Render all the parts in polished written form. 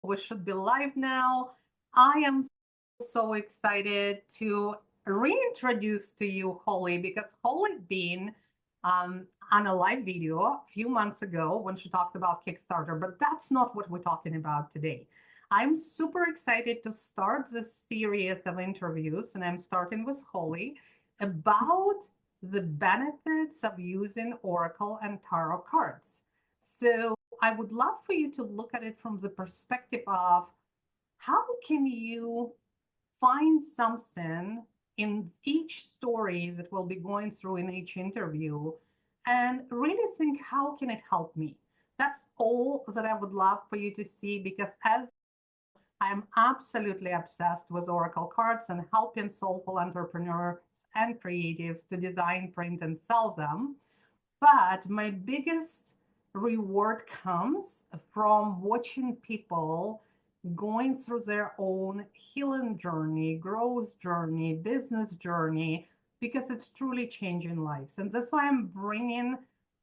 We should be live now. I am so excited to reintroduce to you Holly because Holly been on a live video a few months ago when she talked about Kickstarter, but that's not what we're talking about today. I'm super excited to start this series of interviews, and I'm starting with Holly about the benefits of using Oracle and Tarot cards. So I would love for you to look at it from the perspective of how can you find something in each story that we'll be going through in each interview and really think, how can it help me? That's all that I would love for you to see, because as I'm absolutely obsessed with Oracle cards and helping soulful entrepreneurs and creatives to design, print, and sell them. But my biggest reward comes from watching people going through their own healing journey, growth journey, business journey, because it's truly changing lives. And that's why I'm bringing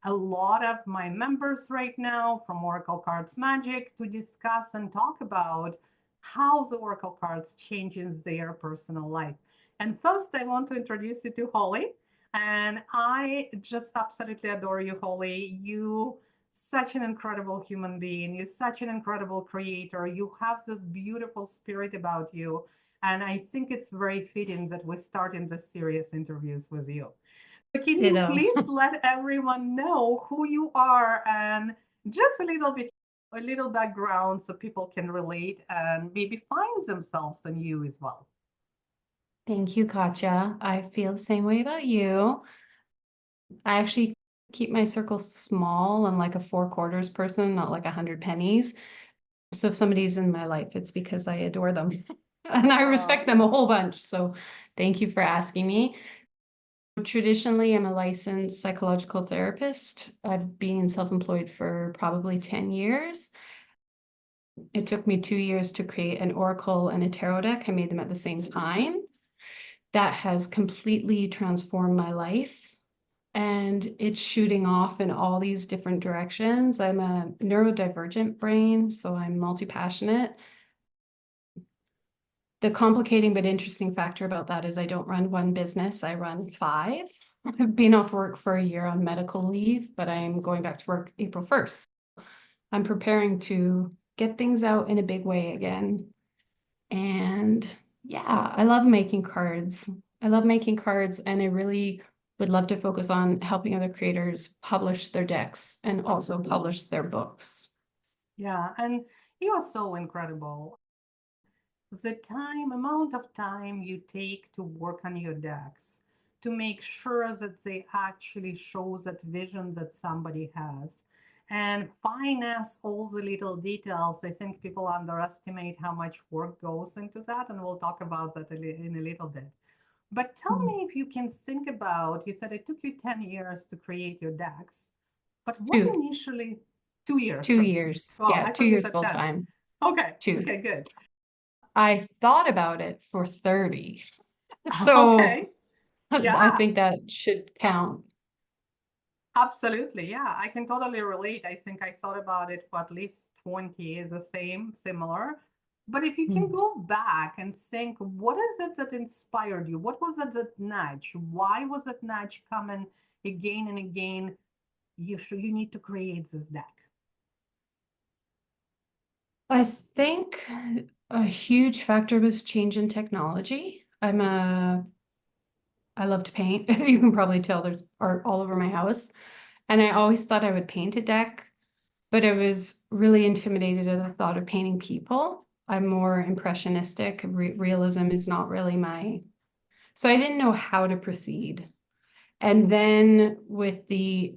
a lot of my members right now from Oracle Cards Magic to discuss and talk about how the Oracle cards changes their personal life. And first, I want to introduce you to Holly. And I just absolutely adore you, Holly. You such an incredible human being. You're such an incredible creator. You have this beautiful spirit about you. And I think it's very fitting that we start in this serious interviews with you. So can you please let everyone know who you are and just a little background so people can relate and maybe find themselves in you as well? Thank you, Katya. I feel the same way about you. I actually keep my circle small. I'm like a 4/4 person, not like 100 pennies. So if somebody's in my life, it's because I adore them and I respect them a whole bunch. So thank you for asking me. Traditionally, I'm a licensed psychological therapist. I've been self-employed for probably 10 years. It took me 2 years to create an oracle and a tarot deck. I made them at the same time. That has completely transformed my life, and it's shooting off in all these different directions. I'm a neurodivergent brain, so I'm multi-passionate. The complicating but interesting factor about that is I don't run one business, I run 5. I've been off work for a year on medical leave, but I'm going back to work April 1st. I'm preparing to get things out in a big way again. And yeah, I love making cards. I love making cards, and I really would love to focus on helping other creators publish their decks and also publish their books. Yeah, and you are so incredible. The amount of time you take to work on your decks to make sure that they actually show that vision that somebody has and finesse all the little details. I think people underestimate how much work goes into that, and we'll talk about that in a little bit. But tell me, if you can think about, you said it took you 10 years to create your decks, but what Two, initially, 2 years, 2 years. well, Yeah, I two thought you years said full 10. time. Okay, Two. okay, good. I thought about it for 30. So Okay, I yeah, think that should count. absolutely. Yeah, I can totally relate. I think I thought about it for at least 20 is the same, similar. But if you can go back and think, what is it that inspired you? What was it that nudge? Why was that nudge coming again and again? You need to create this deck. I think a huge factor was change in technology. I love to paint. You can probably tell there's art all over my house. And I always thought I would paint a deck, but I was really intimidated at the thought of painting people. I'm more impressionistic. Realism is not really my. So I didn't know how to proceed. And then with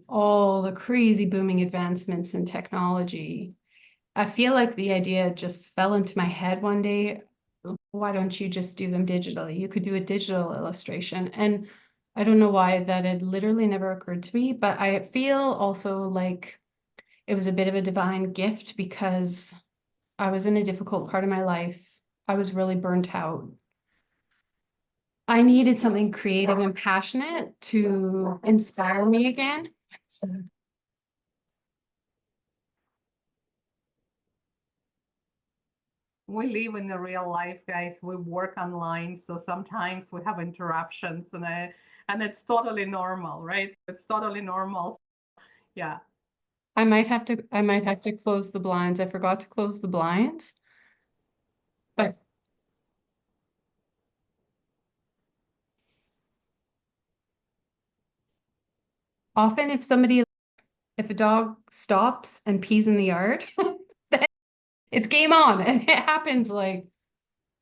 all the crazy booming advancements in technology, I feel like the idea just fell into my head one day. Why don't you just do them digitally? You could do a digital illustration. And I don't know why that had literally never occurred to me, but I feel also like it was a bit of a divine gift because I was in a difficult part of my life. I was really burnt out. I needed something creative and passionate to inspire me again. we live in the real life, guys. We work online, so sometimes we have interruptions, and it's totally normal, right? It's totally normal. Yeah. I might have to close the blinds. I forgot to close the blinds. But often if a dog stops and pees in the yard, then it's game on. And it happens like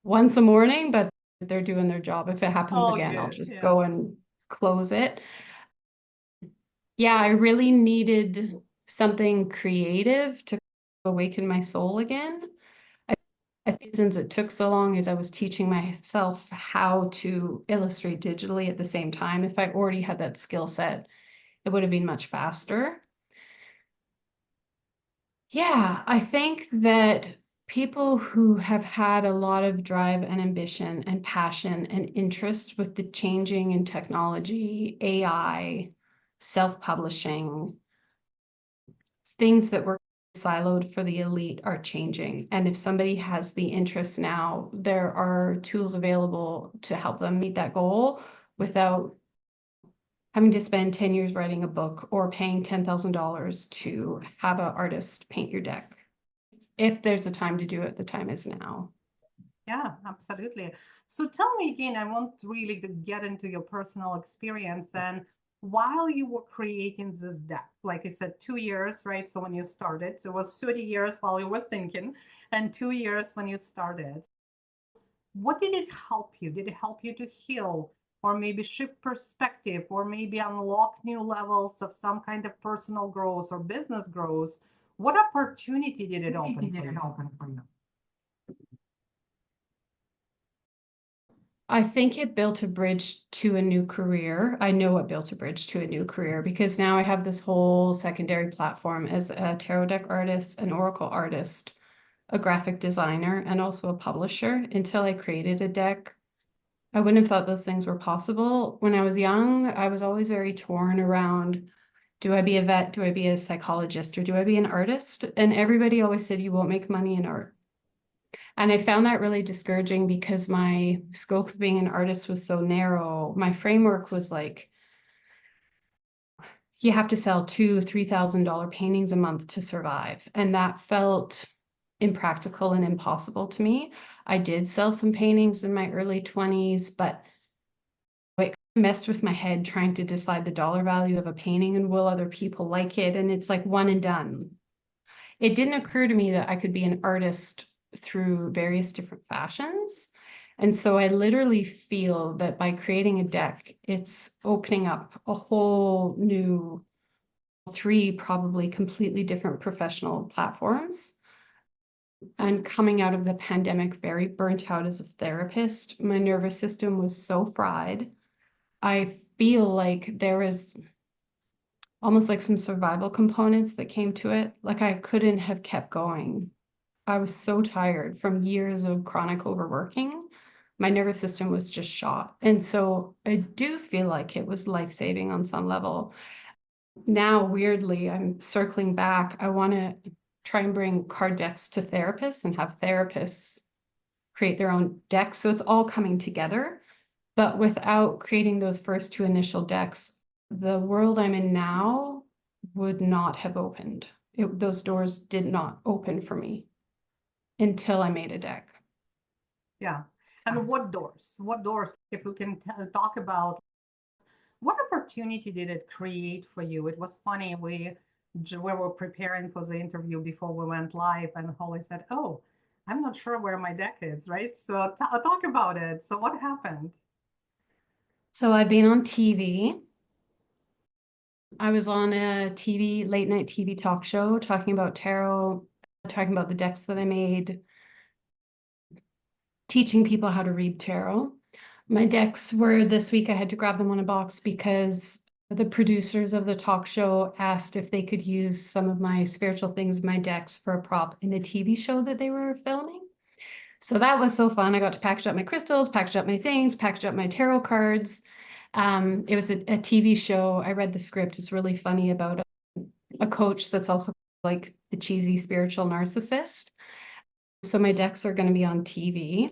once a morning, but they're doing their job. If it happens Oh, again, I'll good. just Yeah. go and close it. Yeah, I really needed something creative to awaken my soul again. I think since it took so long as I was teaching myself how to illustrate digitally at the same time, if I already had that skill set, it would have been much faster. Yeah, I think that people who have had a lot of drive and ambition and passion and interest with the changing in technology, AI, self-publishing, things that were siloed for the elite are changing. And if somebody has the interest now, there are tools available to help them meet that goal without having to spend 10 years writing a book or paying $10,000 to have an artist paint your deck. If there's a time to do it, the time is now. Yeah, absolutely. So tell me again, I want really to get into your personal experience. And while you were creating this deck, like you said, 2 years, right? So when you started, so it was 30 years while you were thinking, and 2 years when you started. What did it help you? Did it help you to heal, or maybe shift perspective, or maybe unlock new levels of some kind of personal growth or business growth? What opportunity did it open for you? I think it built a bridge to a new career. I know it built a bridge to a new career because now I have this whole secondary platform as a tarot deck artist, an oracle artist, a graphic designer, and also a publisher. Until I created a deck, I wouldn't have thought those things were possible. When I was young, I was always very torn around, do I be a vet? Do I be a psychologist? Or do I be an artist? And everybody always said, you won't make money in art. And I found that really discouraging because my scope of being an artist was so narrow. My framework was like, you have to sell $2,000-3,000 paintings a month to survive. And that felt impractical and impossible to me. I did sell some paintings in my early 20s, but it messed with my head trying to decide the dollar value of a painting and will other people like it. And it's like one and done. It didn't occur to me that I could be an artist through various different fashions. And so I literally feel that by creating a deck, it's opening up a whole new 3 probably completely different professional platforms. And coming out of the pandemic very burnt out as a therapist, my nervous system was so fried. I feel like there was almost like some survival components that came to it. Like I couldn't have kept going. I was so tired from years of chronic overworking. My nervous system was just shot. And so I do feel like it was life-saving on some level. Now, weirdly, I'm circling back. I want to try and bring card decks to therapists and have therapists create their own decks. So it's all coming together. But without creating those first 2 initial decks, the world I'm in now would not have opened. Those doors did not open for me until I made a deck. Yeah. And what doors? What doors, if we can talk about what opportunity did it create for you? It was funny. We were preparing for the interview before we went live, and Holly said, "Oh, I'm not sure where my deck is." Right. So talk about it. So what happened? So I've been on TV. I was on a late night TV talk show talking about tarot, talking about the decks that I made, teaching people how to read tarot. My decks were this week, I had to grab them on a box because the producers of the talk show asked if they could use some of my spiritual things, my decks, for a prop in the TV show that they were filming. So that was so fun. I got to package up my crystals, package up my things, package up my tarot cards. It was a TV show. I read the script. It's really funny about a coach that's also like the cheesy spiritual narcissist. So my decks are going to be on TV.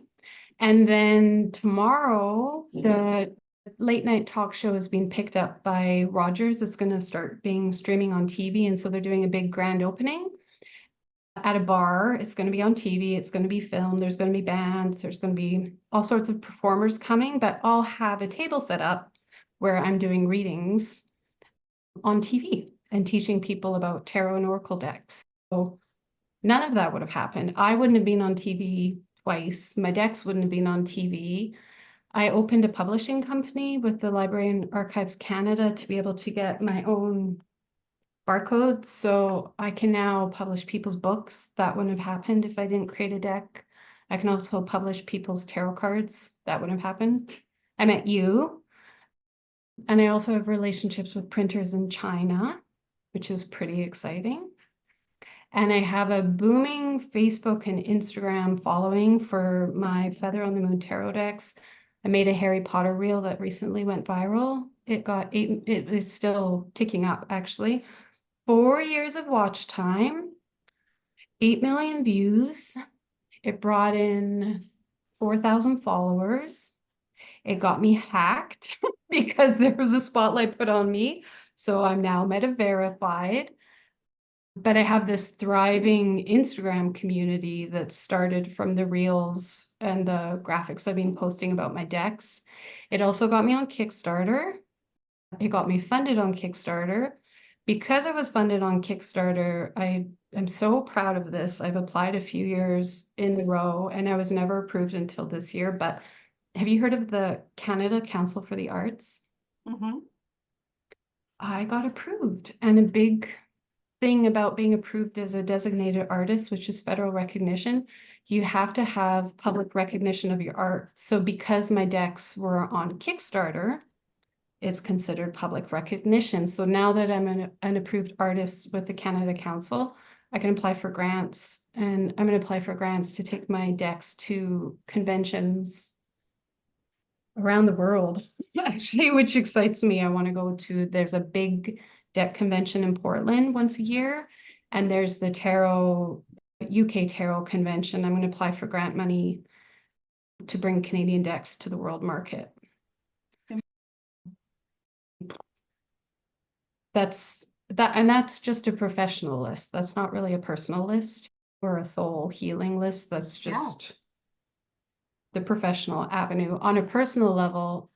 And then tomorrow, the late night talk show is being picked up by Rogers. It's going to start being streaming on TV. And so they're doing a big grand opening at a bar. It's going to be on TV. It's going to be filmed. There's going to be bands. There's going to be all sorts of performers coming, but I'll have a table set up where I'm doing readings on TV and teaching people about tarot and oracle decks. So none of that would have happened. I wouldn't have been on TV twice. My decks wouldn't have been on TV. I opened a publishing company with the Library and Archives Canada to be able to get my own barcodes. So I can now publish people's books. That wouldn't have happened if I didn't create a deck. I can also publish people's tarot cards. That wouldn't have happened. I met you. And I also have relationships with printers in China, which is pretty exciting. And I have a booming Facebook and Instagram following for my Feather on the Moon tarot decks. I made a Harry Potter reel that recently went viral. It is still ticking up actually. 4 years of watch time, 8 million views. It brought in 4,000 followers. It got me hacked because there was a spotlight put on me. So I'm now meta verified. But I have this thriving Instagram community that started from the reels and the graphics I've been posting about my decks. It also got me on Kickstarter. It got me funded on Kickstarter. Because I was funded on Kickstarter, I am so proud of this. I've applied a few years in a row and I was never approved until this year. But have you heard of the Canada Council for the Arts? Mm-hmm. I got approved, and a big thing about being approved as a designated artist, which is federal recognition, you have to have public recognition of your art. So because my decks were on Kickstarter, it's considered public recognition. So now that I'm an approved artist with the Canada Council, I can apply for grants, and I'm going to apply for grants to take my decks to conventions around the world, actually, which excites me. I want to go to, there's a big deck convention in Portland once a year, and there's the tarot, UK tarot convention. I'm going to apply for grant money to bring Canadian decks to the world market. And that's just a professional list. That's not really a personal list or a soul healing list. That's just the professional avenue. On a personal level,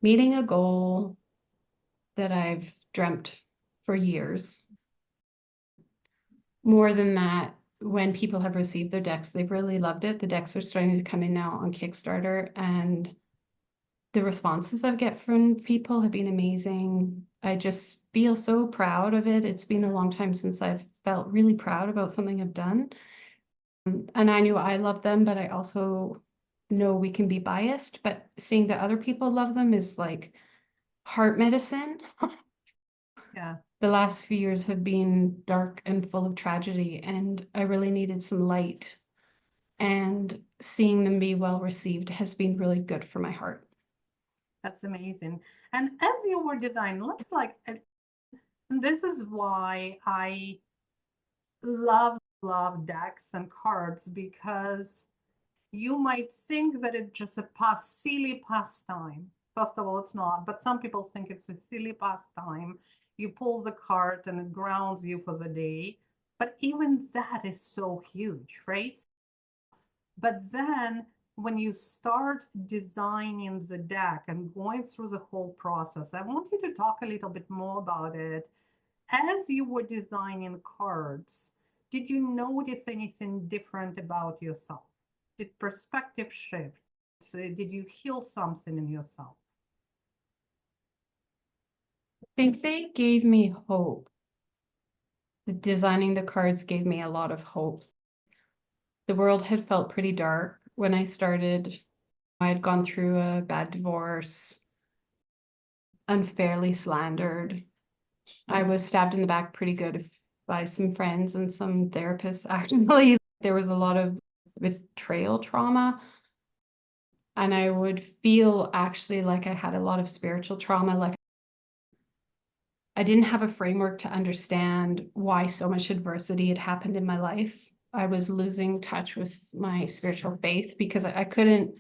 meeting a goal that I've dreamt for years. More than that, when people have received their decks, they've really loved it. The decks are starting to come in now on Kickstarter, and the responses I get from people have been amazing. I just feel so proud of it. It's been a long time since I've felt really proud about something I've done. And I knew I love them, but I also know we can be biased. But seeing that other people love them is like heart medicine. Yeah. The last few years have been dark and full of tragedy, and I really needed some light. And seeing them be well received has been really good for my heart. That's amazing. And as you were designing, looks like this is why I love decks and cards, because you might think that it's just a silly pastime. First of all, it's not, but some people think it's a silly pastime. You pull the card and it grounds you for the day. But even that is so huge, right? But then when you start designing the deck and going through the whole process, I want you to talk a little bit more about it. As you were designing cards, did you notice anything different about yourself? Did perspective shift? Did you heal something in yourself? I think they gave me hope. Designing the cards gave me a lot of hope. The world had felt pretty dark when I started. I had gone through a bad divorce, unfairly slandered. I was stabbed in the back pretty good by some friends and some therapists, actually. There was a lot of betrayal trauma. And I would feel actually like I had a lot of spiritual trauma. Like I didn't have a framework to understand why so much adversity had happened in my life. I was losing touch with my spiritual faith because I couldn't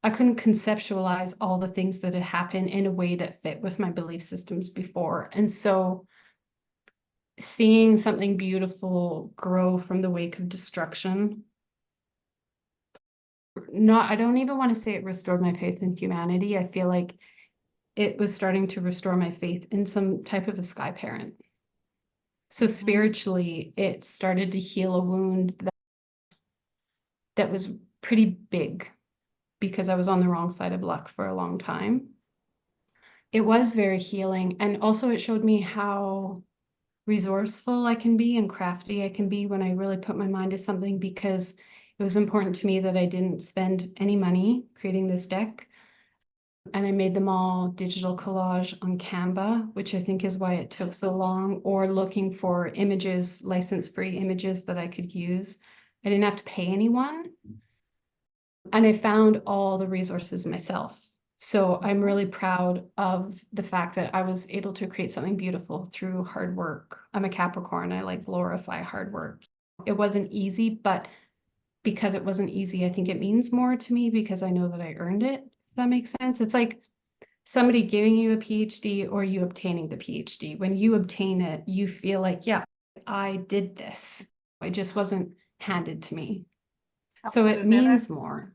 conceptualize all the things that had happened in a way that fit with my belief systems before. And so seeing something beautiful grow from the wake of destruction, I don't even want to say it restored my faith in humanity. I feel like it was starting to restore my faith in some type of a sky parent. So Mm-hmm. spiritually, it started to heal a wound that was pretty big because I was on the wrong side of luck for a long time. It was very healing. And also it showed me how resourceful I can be and crafty I can be when I really put my mind to something, because it was important to me that I didn't spend any money creating this deck. And I made them all digital collage on Canva, which I think is why it took so long, or looking for images, license-free images that I could use. I didn't have to pay anyone. And I found all the resources myself. So I'm Mm-hmm. really proud of the fact that I was able to create something beautiful through hard work. I'm a Capricorn. I like glorify hard work. It wasn't easy, but because it wasn't easy, I think it means more to me because I know that I earned it, if that makes sense. It's like somebody giving you a PhD or you obtaining the PhD. When you obtain it, you feel like, yeah, I did this. It just wasn't handed to me. So it Absolutely. means more.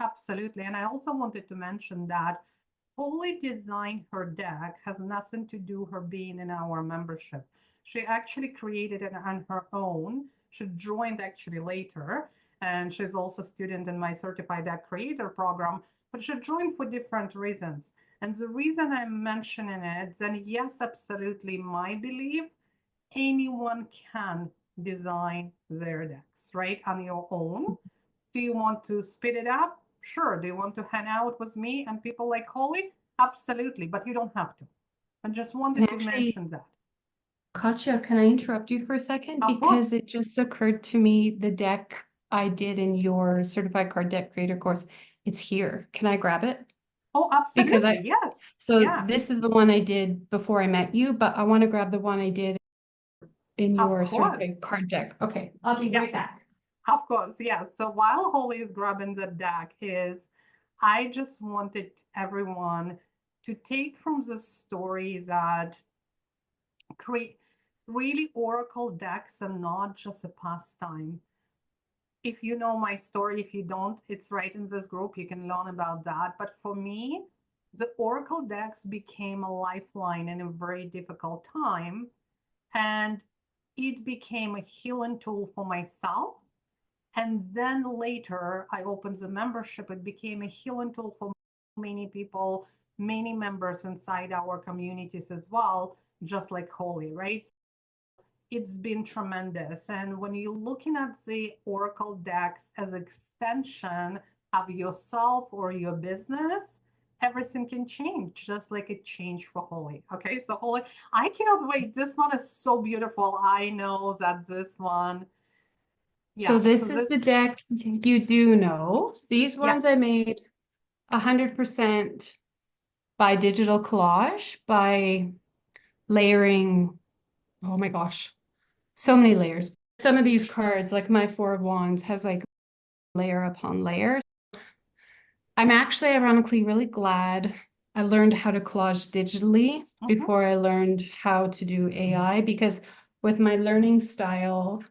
Absolutely. And I also wanted to mention that Holly design her deck has nothing to do her being in our membership. She actually created it on her own. She joined actually later, and she's also a student in my certified deck creator program, but she joined for different reasons. And the reason I'm mentioning it, then yes, absolutely, my belief, anyone can design their decks, right, on your own. Do you want to speed it up? Sure. Do you want to hang out with me and people like Holly? Absolutely, but you don't have to. I just And wanted to actually, mention that. Katya, can I interrupt you for a second? Of course. Because it just occurred to me the deck I did in your certified card deck creator course, it's here. Can I grab it? Oh, Because absolutely. Yes. so Yeah, this is the one I did before I met you, but I want to grab the one I did in of your course. certified card deck. Okay, I'll be Yeah, right back. of course. Yes. So while Holly is grabbing the deck I just wanted everyone to take from the story that create really Oracle decks are not just a pastime. If you know my story, if you don't, it's right in this group. You can learn about that. But for me, the Oracle decks became a lifeline in a very difficult time. And it became a healing tool for myself. And then later, I opened the membership. It became a healing tool for many people, many members inside our communities as well, just like Holy, right? It's been tremendous. And when you're looking at the Oracle decks as an extension of yourself or your business, everything can change, just like it changed for Holy. Okay, so Holy, I cannot wait. This one is so beautiful. I know that this one, So yeah. So this is this, the deck you do know. These ones yes. I made 100% by digital collage, by layering, oh my gosh, so many layers. Some of these cards, like my Four of Wands, has like layer upon layer. I'm actually ironically really glad I learned how to collage digitally Mm-hmm. before I learned how to do AI, because with my learning style,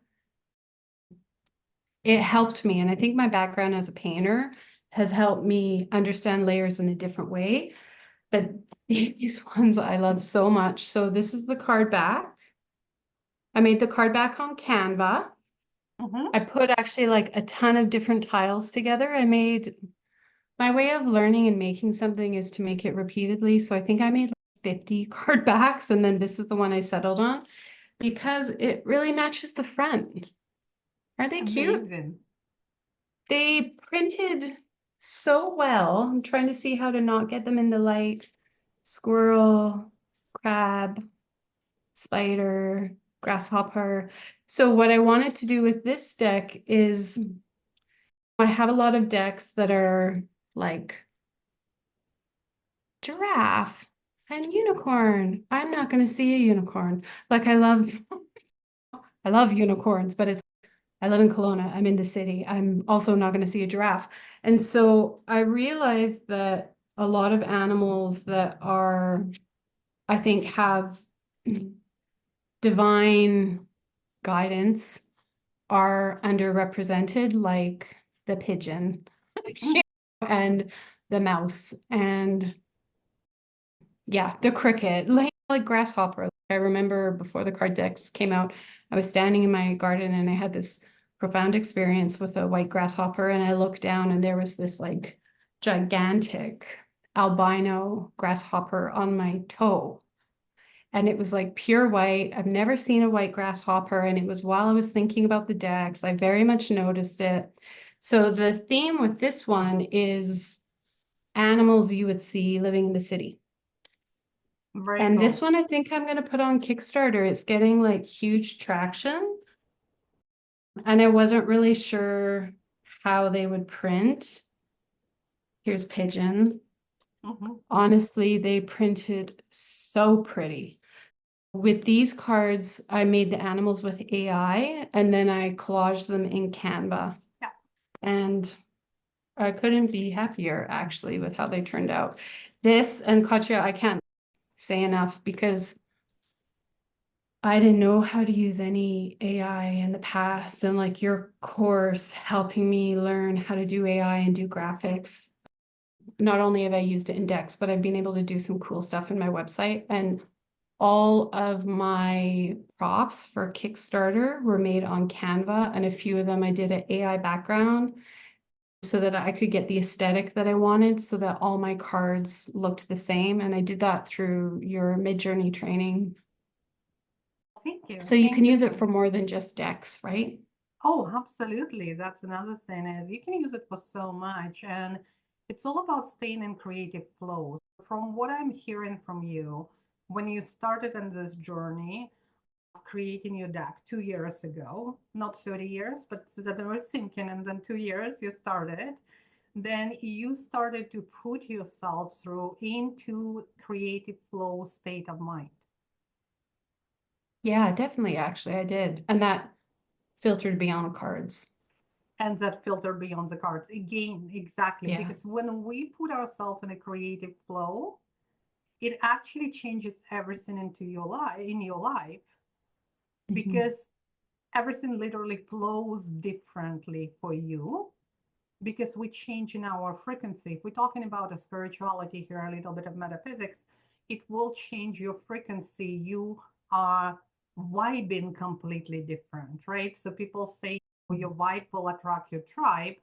it helped me. And I think my background as a painter has helped me understand layers in a different way. But these ones I love so much. So this is the card back. I made the card back on Canva. Mm-hmm. I put actually like a ton of different tiles together. My way of learning and making something is to make it repeatedly. So I think I made like 50 card backs, and then this is the one I settled on because it really matches the front. Aren't they cute? Amazing. They printed so well. I'm trying to see how to not get them in the light. Squirrel, crab, spider, grasshopper. So what I wanted to do with this deck is I have a lot of decks that are like giraffe and unicorn. I'm not going to see a unicorn. Like I love unicorns, but I live in Kelowna. I'm in the city. I'm also not going to see a giraffe. And so I realized that a lot of animals that are, I think, have divine guidance are underrepresented, like the pigeon and the mouse and yeah, the cricket, like grasshopper. I remember before the card decks came out, I was standing in my garden and I had this profound experience with a white grasshopper, and I looked down and there was this like gigantic albino grasshopper on my toe. And it was like pure white. I've never seen a white grasshopper. And it was while I was thinking about the decks, I very much noticed it. So the theme with this one is animals you would see living in the city. Very And this cool. one I think I'm going to put on Kickstarter. It's getting like huge traction. And I wasn't really sure how they would print. Here's Pigeon. Hmm. Honestly, they printed so pretty. With these cards, I made the animals with AI and then I collaged them in Canva. Yeah. And I couldn't be happier actually with how they turned out. This and Katya, I can't say enough because I didn't know how to use any AI in the past. And like your course helping me learn how to do AI and do graphics. Not only have I used it in decks, but I've been able to do some cool stuff in my website. And all of my props for Kickstarter were made on Canva, and a few of them I did an AI background so that I could get the aesthetic that I wanted, so that all my cards looked the same. And I did that through your Midjourney training. Thank you. So you Thank can you use so it for much. more than just decks, right? Oh, absolutely. That's another thing is you can use it for so much. And it's all about staying in creative flow. From what I'm hearing from you, when you started on this journey of creating your deck 2 years ago, not 30 years, but so that I was thinking, and then 2 years you started, then you started to put yourself through into creative flow state of mind. Yeah, definitely. Actually, I did. And that filtered beyond cards. And that filter beyond the cards again, exactly, Yeah. because when we put ourselves in a creative flow, it actually changes everything into your life in your life, Mhm. because everything literally flows differently for you, because we change in our frequency. If we're talking about a spirituality here, a little bit of metaphysics, it will change your frequency. You are vibing completely different, right? So people say, oh, your vibe will attract your tribe.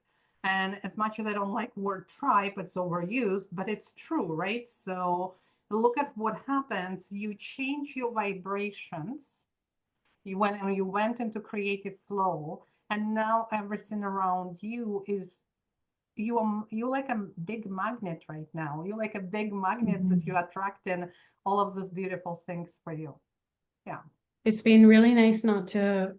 And as much as I don't like word tribe, it's overused, but it's true, right? So look at what happens. You change your vibrations. You went into creative flow, and now everything around you is you like a big magnet right now. You're like a big magnet that you Mhm. attract in all of these beautiful things for you. Yeah. It's been really nice not to.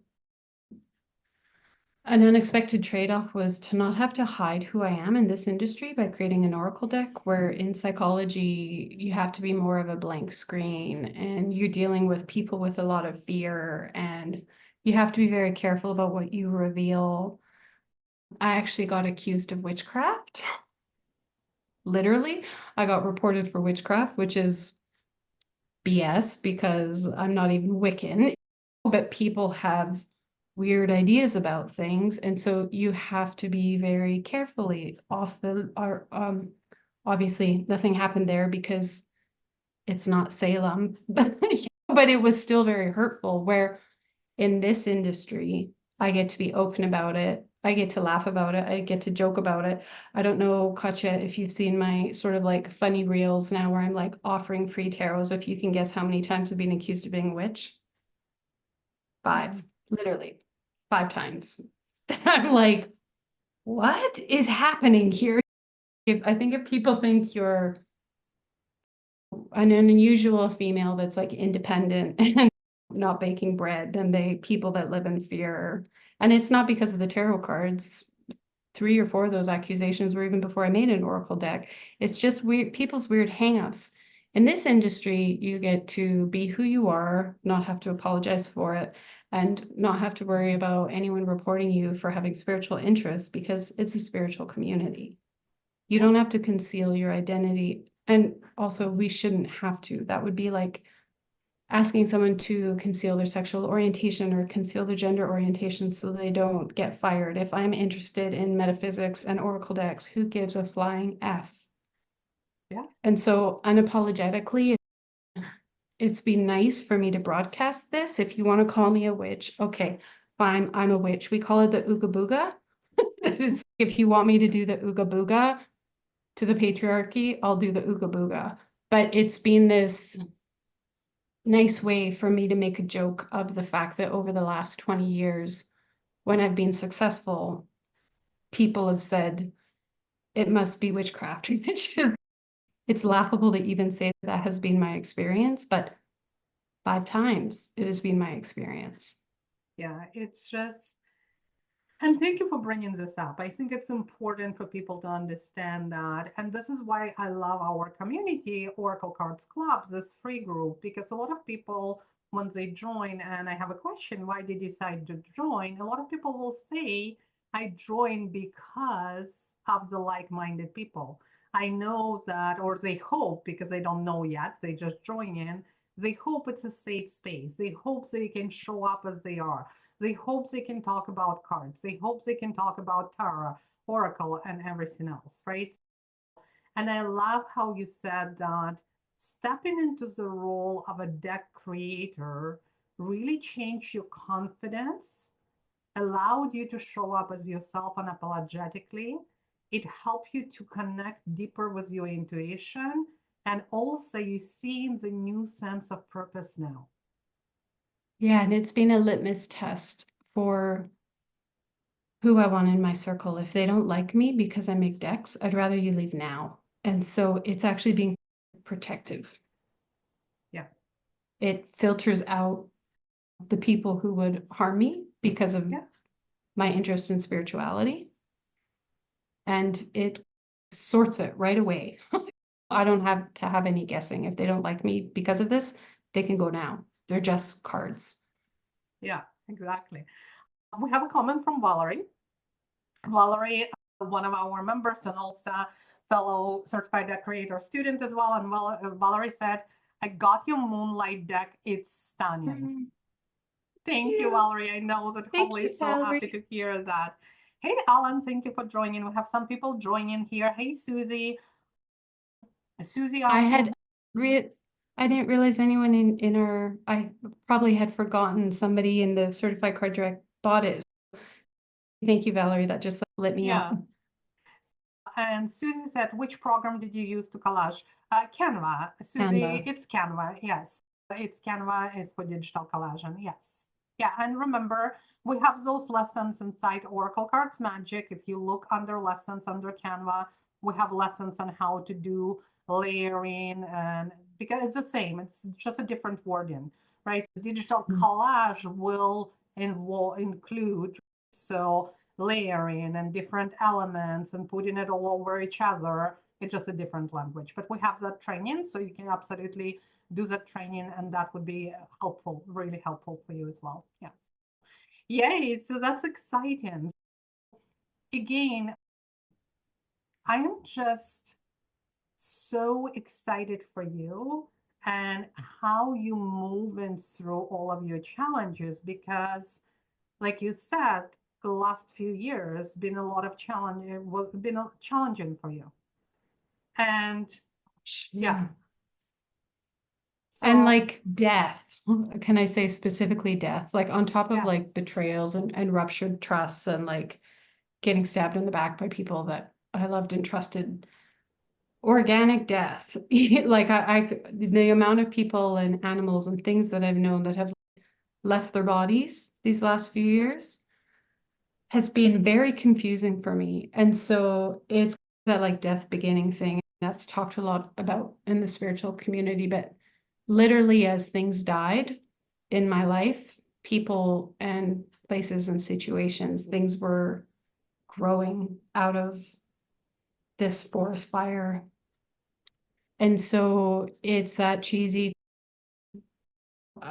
An unexpected trade-off was to not have to hide who I am in this industry by creating an oracle deck, where in psychology, you have to be more of a blank screen and you're dealing with people with a lot of fear and you have to be very careful about what you reveal. I actually got accused of witchcraft. Literally, I got reported for witchcraft, which is BS because I'm not even Wiccan, but people have weird ideas about things, and so you have to be very carefully off the or obviously nothing happened there because it's not Salem, but it was still very hurtful where in this industry, I get to be open about it. I get to laugh about it. I get to joke about it. I don't know, Katya, if you've seen my sort of like funny reels now where I'm like offering free tarots. If you can guess how many times I've been accused of being a witch? Five, literally 5 times. I'm like, what is happening here? If I think if people think you're an unusual female that's like independent and not baking bread than they people that live in fear. And it's not because of the tarot cards. 3 or 4 of those accusations were even before I made an oracle deck. It's just weird people's weird hangups. In this industry, you get to be who you are, not have to apologize for it. and not have to worry about anyone reporting you for having spiritual interests because it's a spiritual community. You Yeah. don't have to conceal your identity. And also, we shouldn't have to. That would be like asking someone to conceal their sexual orientation or conceal their gender orientation so they don't get fired. If I'm interested in metaphysics and oracle decks, who gives a flying F? Yeah. And so, unapologetically, it's been nice for me to broadcast this. If you want to call me a witch, okay, fine, I'm a witch. We call it the Ooga Booga. If you want me to do the Ooga Booga to the patriarchy, I'll do the Ooga Booga. But it's been this nice way for me to make a joke of the fact that over the last 20 years, when I've been successful, people have said it must be witchcraft. It's laughable to even say that has been my experience, but 5 times it has been my experience. Yeah. It's just, and thank you for bringing this up. I think it's important for people to understand that. And this is why I love our community, Oracle Cards Club, this free group, because a lot of people, when they join, and I have a question, why did you decide to join? A lot of people will say, I joined because of the like minded people. I know that, or they hope, because they don't know yet, they just join in. They hope it's a safe space. They hope they can show up as they are. They hope they can talk about cards. They hope they can talk about tarot, oracle, and everything else, right? And I love how you said that stepping into the role of a deck creator really changed your confidence, allowed you to show up as yourself unapologetically. It helped you to connect deeper with your intuition. And also, you see the new sense of purpose now. Yeah, and it's been a litmus test for who I want in my circle. If they don't like me because I make decks, I'd rather you leave now. And so it's actually being protective. Yeah. It filters out the people who would harm me because of Yeah. my interest in spirituality. And it sorts it right away. I don't have to have any guessing. If they don't like me because of this, they can go now. They're just cards. Yeah, exactly. We have a comment from Valerie. Valerie, one of our members and also fellow certified deck creator student as well. And Valerie said, I got your moonlight deck. It's stunning. Thank you, Valerie. I know that Thank Holly you, is so happy Valerie. to hear that. Hey, Alan, thank you for joining. We have some people joining here. Hey, Susie. Susie I asking, had re I didn't realize anyone in our I probably had forgotten somebody in the certified card direct bought it. Thank you, Valerie. That just lit me up. yeah. And Susie said, which program did you use to collage? Canva. Susie, Canva. it's Canva. Yes. It's Canva is for digital collage. Yes. Yeah. And remember, we have those lessons inside Oracle Cards Magic. If you look under lessons under Canva, we have lessons on how to do layering, and because it's the same, it's just a different wording, right? Digital collage will include, so layering and different elements and putting it all over each other. It's just a different language. But we have that training, so you can absolutely do that training, and that would be helpful, really helpful for you as well. Yeah. Yay, so that's exciting. Again, I am just so excited for you and how you move in through all of your challenges, because like you said, the last few years been a lot of challenge, been challenging for you. And yeah, Yeah. And so like death, can I say specifically death? Like on top of yes, like betrayals and ruptured trusts and like getting stabbed in the back by people that I loved and trusted, organic death. Like the amount of people and animals and things that I've known that have left their bodies these last few years has been very confusing for me. And so it's that like death beginning thing that's talked a lot about in the spiritual community, but literally as things died in my life, people and places and situations, things were growing out of this forest fire. And so it's that cheesy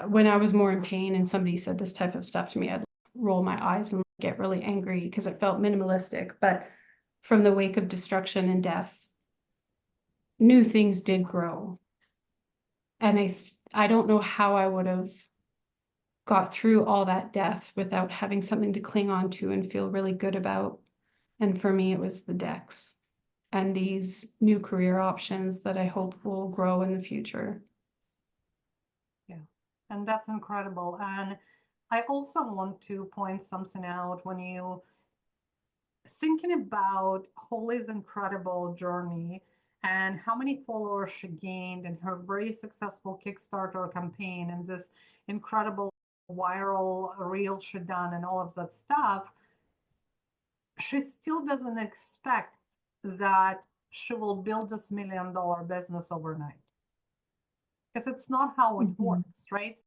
when I was more in pain and somebody said this type of stuff to me, I'd roll my eyes and get really angry because it felt minimalistic. But from the wake of destruction and death, new things did grow. And I don't know how I would have got through all that death without having something to cling on to and feel really good about. And for me, it was the decks and these new career options that I hope will grow in the future. Yeah, and that's incredible. And I also want to point something out when you thinking about Holly's incredible journey and how many followers she gained in her very successful Kickstarter campaign and this incredible viral reel she done and all of that stuff, she still doesn't expect that she will build this $1 million business overnight. Because it's not how it Mhm. works, right?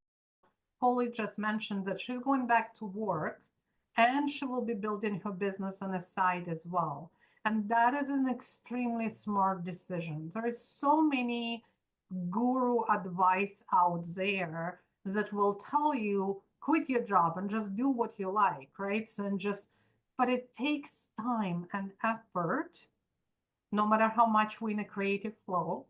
Holly just mentioned that she's going back to work and she will be building her business on a side as well. And that is an extremely smart decision. There is so many guru advice out there that will tell you quit your job and just do what you like, right? So, and just, but it takes time and effort, no matter how much we're in a creative flow,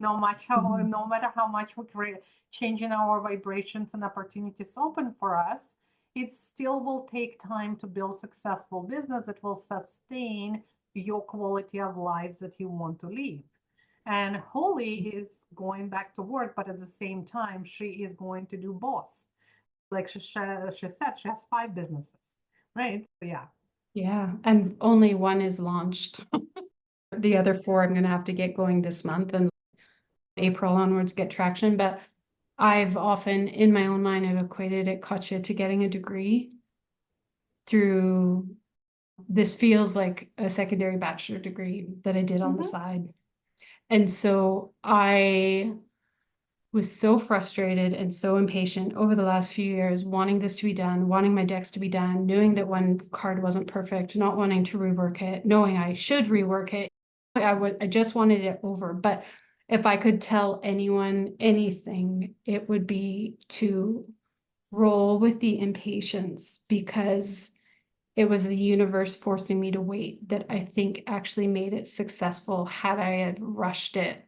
Mhm. no matter how much we create changing our vibrations and opportunities open for us, it still will take time to build successful business that will sustain your quality of lives that you want to live. And Holly is going back to work, but at the same time, she is going to do both. Like she said, she has 5 businesses, right? So yeah. Yeah, and only one is launched. The other four I'm gonna have to get going this month and April onwards get traction. But I've often, in my own mind, I've equated it, gotcha, to getting a degree through this feels like a secondary bachelor degree that I did on the Mm-hmm. side. And so I was so frustrated and so impatient over the last few years, wanting this to be done, wanting my decks to be done, knowing that one card wasn't perfect, not wanting to rework it, knowing I should rework it. I just wanted it over. But if I could tell anyone anything, it would be to roll with the impatience because it was the universe forcing me to wait that I think actually made it successful. Had I had rushed it,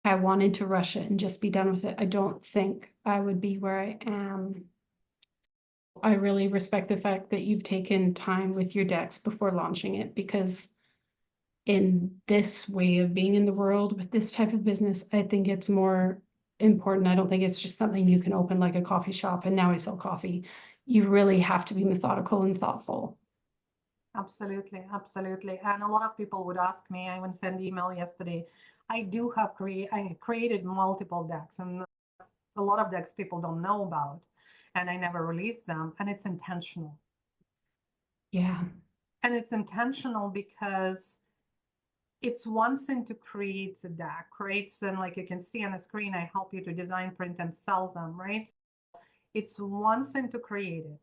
I wanted to rush it and just be done with it, I don't think I would be where I am. I really respect the fact that you've taken time with your decks before launching it because in this way of being in the world with this type of business, I think it's more important. I don't think it's just something you can open like a coffee shop and now I sell coffee. You really have to be methodical and thoughtful. Absolutely, absolutely. And a lot of people would ask me, I even sent email yesterday. I created multiple decks and a lot of decks people don't know about and I never release them and it's intentional. Yeah. And it's intentional because it's one thing to create the deck, right? So then like you can see on the screen, I help you to design, print and sell them, right? It's one thing to create it.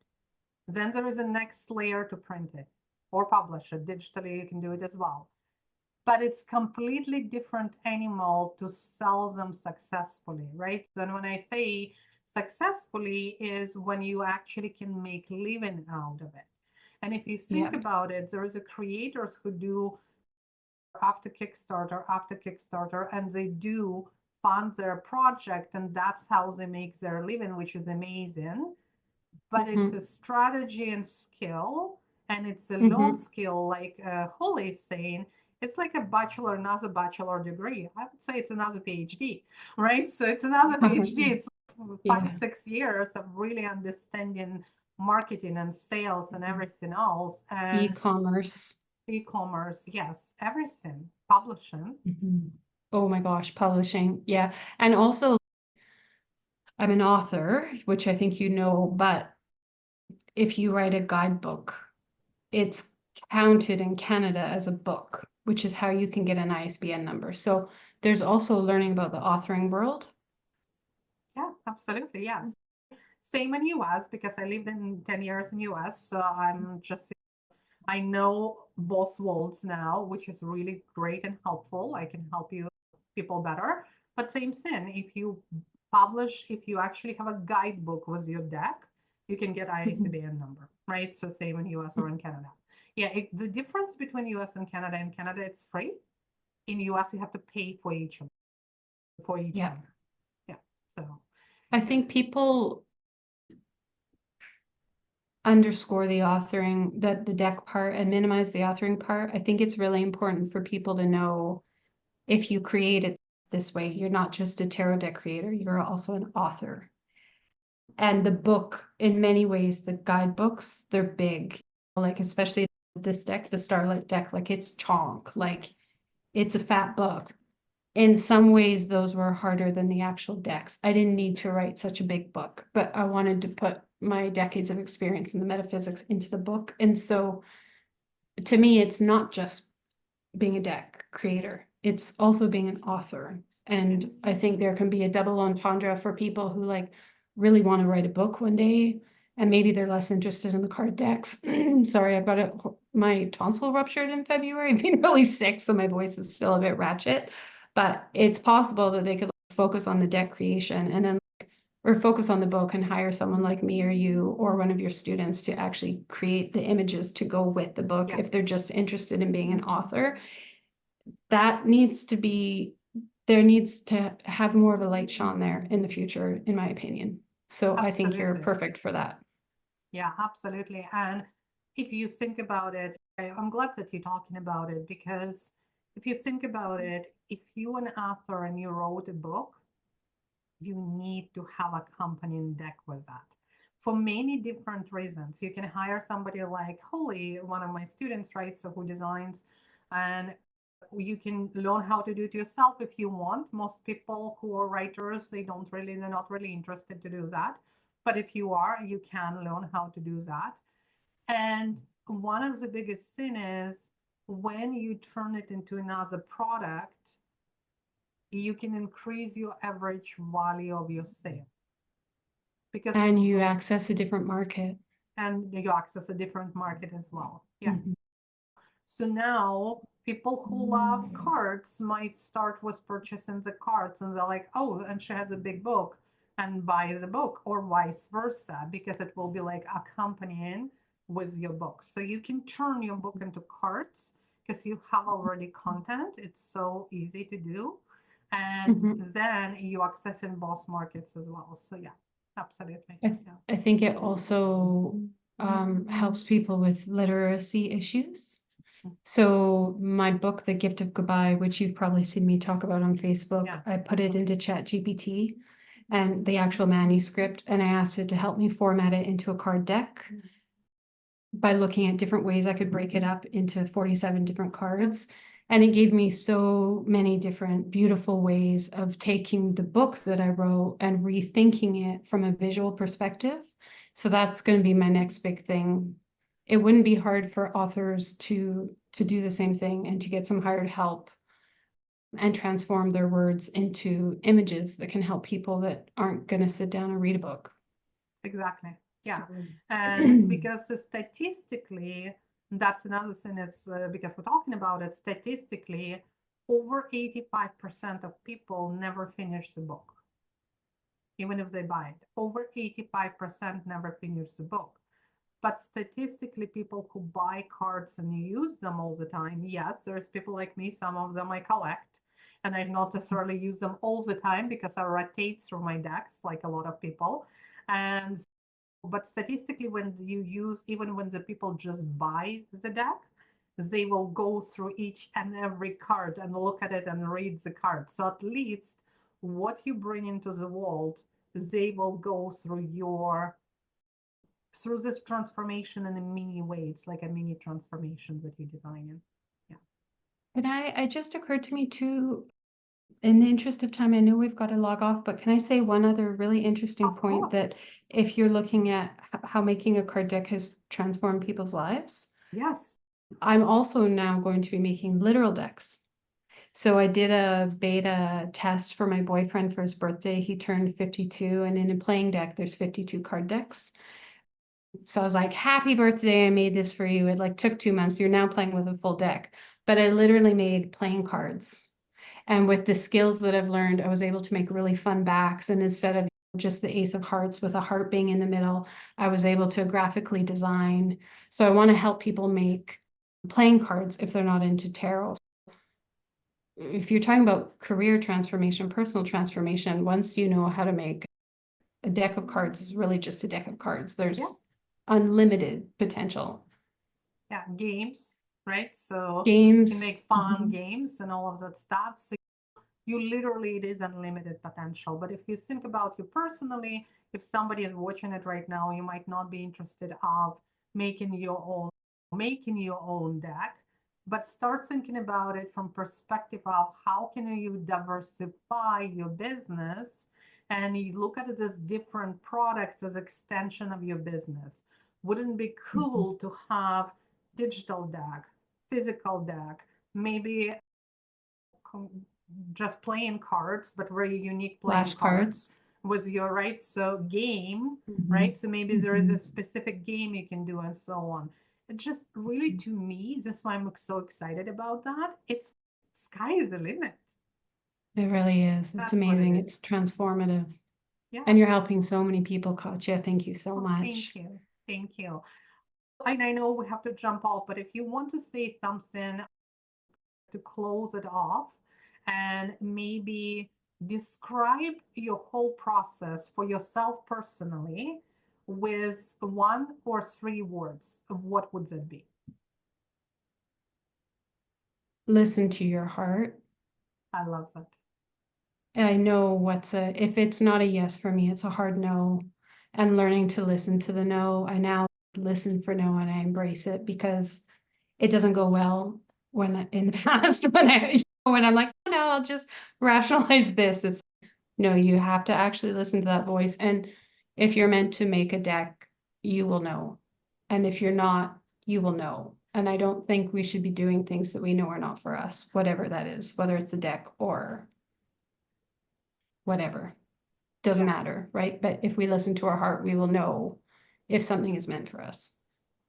Then there is a next layer to print it or publish it digitally. You can do it as well. But it's completely different animal to sell them successfully, right? So then when I say successfully is when you actually can make living out of it. And if you think Yeah. about it, there is a creators who do after Kickstarter, and they do fund their project, and that's how they make their living, which is amazing. But it's a Mhm. strategy and skill, and it's a long Mhm. skill, like Holly is saying. It's like a bachelor, another bachelor degree. I would say it's another PhD, right? So it's another PhD. It's like five, Yeah. 6 years of really understanding marketing and sales and Mhm. everything else. And E-commerce. e-commerce, yes, everything, publishing. Mhm. Oh my gosh, publishing. Yeah. And also, I'm an author, which I think you know, but if you write a guidebook, it's counted in Canada as a book, which is how you can get an ISBN number. So there's also learning about the authoring world. Yeah, absolutely. Yes. Same in US because I lived in 10 years in US. So I know both worlds now, which is really great and helpful. I can help you people better. But same thing, if you publish, if you actually have a guidebook with your deck, you can get Mhm. ISBN number, right? So same in US or in Canada. Yeah, the difference between US and Canada, in Canada, it's free. In US, you have to pay for each Yeah. owner. Yeah, so I yeah, think people underscore the authoring, that the deck part, and minimize the authoring part. I think it's really important for people to know, if you create it this way, you're not just a tarot deck creator, you're also an author. And the book, in many ways, the guidebooks, they're big. Like, especially this deck, the Starlight deck, like it's chonk, like it's a fat book. In some ways, those were harder than the actual decks. I didn't need to write such a big book, but I wanted to put my decades of experience in the metaphysics into the book. And so to me, it's not just being a deck creator, it's also being an author. And yes, I think there can be a double entendre for people who like really want to write a book one day, and maybe they're less interested in the card decks. Sorry, I've got my tonsil ruptured in February. I've been really sick, so my voice is still a bit ratchet. But it's possible that they could focus on the deck creation and then or focus on the book and hire someone like me or you or one of your students to actually create the images to go with the book yeah, if they're just interested in being an author. That needs to be, there needs to have more of a light shone there in the future, in my opinion. So I think you're absolutely. perfect for that. Yeah, absolutely. And if you think about it, I'm glad that you're talking about it, because if you think about it, if you're an author and you wrote a book, you need to have a company deck with that for many different reasons. You can hire somebody like Holly, one of my students, right? So who designs, and you can learn how to do it yourself if you want. Most people who are writers, they're not really interested to do that. But if you are, you can learn how to do that. And one of the biggest thing is when you turn it into another product, you can increase your average value of your sale because And you access a different market. and you access a different market as well. Mhm. Yes. So now people who love cards might start with purchasing the cards and they're like, oh, and she has a big book and buys a book, or vice versa, because it will be like accompanying with your book. So you can turn your book into cards because you have already content. It's so easy to do. And Mhm. then you access in both markets as well. So yeah, absolutely. Yeah. I think it also helps people with literacy issues. So my book, The Gift of Goodbye, which you've probably seen me talk about on Facebook, Yeah. I put it into ChatGPT and the actual manuscript, and I asked it to help me format it into a card deck by looking at different ways I could break it up into 47 different cards. And it gave me so many different beautiful ways of taking the book that I wrote and rethinking it from a visual perspective. So that's going to be my next big thing. It wouldn't be hard for authors to do the same thing and to get some hired help and transform their words into images that can help people that aren't going to sit down and read a book. Exactly. Yeah. So, And because statistically, that's another thing, is because we're talking about it, statistically, over 85% of people never finish the book, even if they buy it. Over 85% never finish the book. But statistically, people who buy cards and use them all the time, yes, there's people like me, some of them I collect, and I not necessarily use them all the time because I rotate through my decks like a lot of people. And but statistically, when you use, even when the people just buy the deck, they will go through each and every card and look at it and read the card. So at least what you bring into the world, they will go through this transformation in a mini way. It's like a mini transformation that you design in. Yeah. and it just occurred to me too, in the interest of time, I know we've got to log off, but can I say one other really interesting Of point, course. that if you're looking at how making a card deck has transformed people's lives, Yes. I'm also now going to be making literal decks. So I did a beta test for my boyfriend for his birthday. He turned 52, and in a playing deck, there's 52 card decks. So I was like, happy birthday, I made this for you. It like took 2 months. You're now playing with a full deck. But I literally made playing cards. And with the skills that I've learned, I was able to make really fun backs. And instead of just the ace of hearts with a heart being in the middle, I was able to graphically design. So I want to help people make playing cards if they're not into tarot. If you're talking about career transformation, personal transformation, once you know how to make a deck of cards is really just a deck of cards. There's Yes. unlimited potential. Yeah, games, right? So you can Games. make fun games and all of that stuff. So you literally, it is unlimited potential. But if you think about you personally, if somebody is watching it right now, you might not be interested of making your own deck, but start thinking about it from perspective of how can you diversify your business, and you look at it as different products as extension of your business. Wouldn't it be cool to have digital deck, physical deck, maybe just playing cards, but very unique playing cards with your right. So game, right? So maybe there is a specific game you can do and so on. It just really, to me, that's why I'm so excited about that. It's sky is the limit. It really is. It's That's what it amazing. is. It's transformative. Yeah. And you're helping so many people, Katya. Thank you so Oh, much. thank you. Thank you. And I know we have to jump off, but if you want to say something to close it off and maybe describe your whole process for yourself personally with 1 or 3 words, what would that be? Listen to your heart. I love that. I know if it's not a yes for me, it's a hard no. And learning to listen to the no. I now listen for no and I embrace it because it doesn't go well when in the past when I'm like, oh, no, I'll just rationalize this. It's no, you have to actually listen to that voice. And if you're meant to make a deck, you will know. And if you're not, you will know. And I don't think we should be doing things that we know are not for us, whatever that is, whether it's a deck or whatever. Doesn't Yeah. matter, right? But if we listen to our heart, we will know if something is meant for us.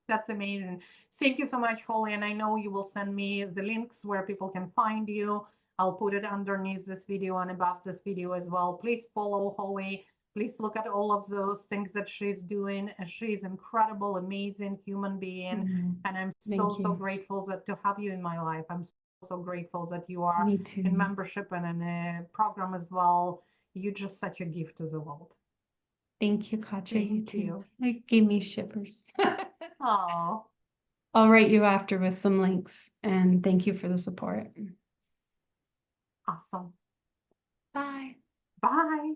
That's amazing. Thank you so much, Holly. And I know you will send me the links where people can find you. I'll put it underneath this video and above this video as well. Please follow Holly. Please look at all of those things that she's doing. She's incredible, amazing human being. And I'm so, so grateful that to have you in my life. I'm so, so grateful that you are Me too. in membership and in a program as well. You're just such a gift to the world. Thank you, Katya. Thank you. It gave me shivers. Oh, I'll write you after with some links and thank you for the support. awesome. Bye. Bye.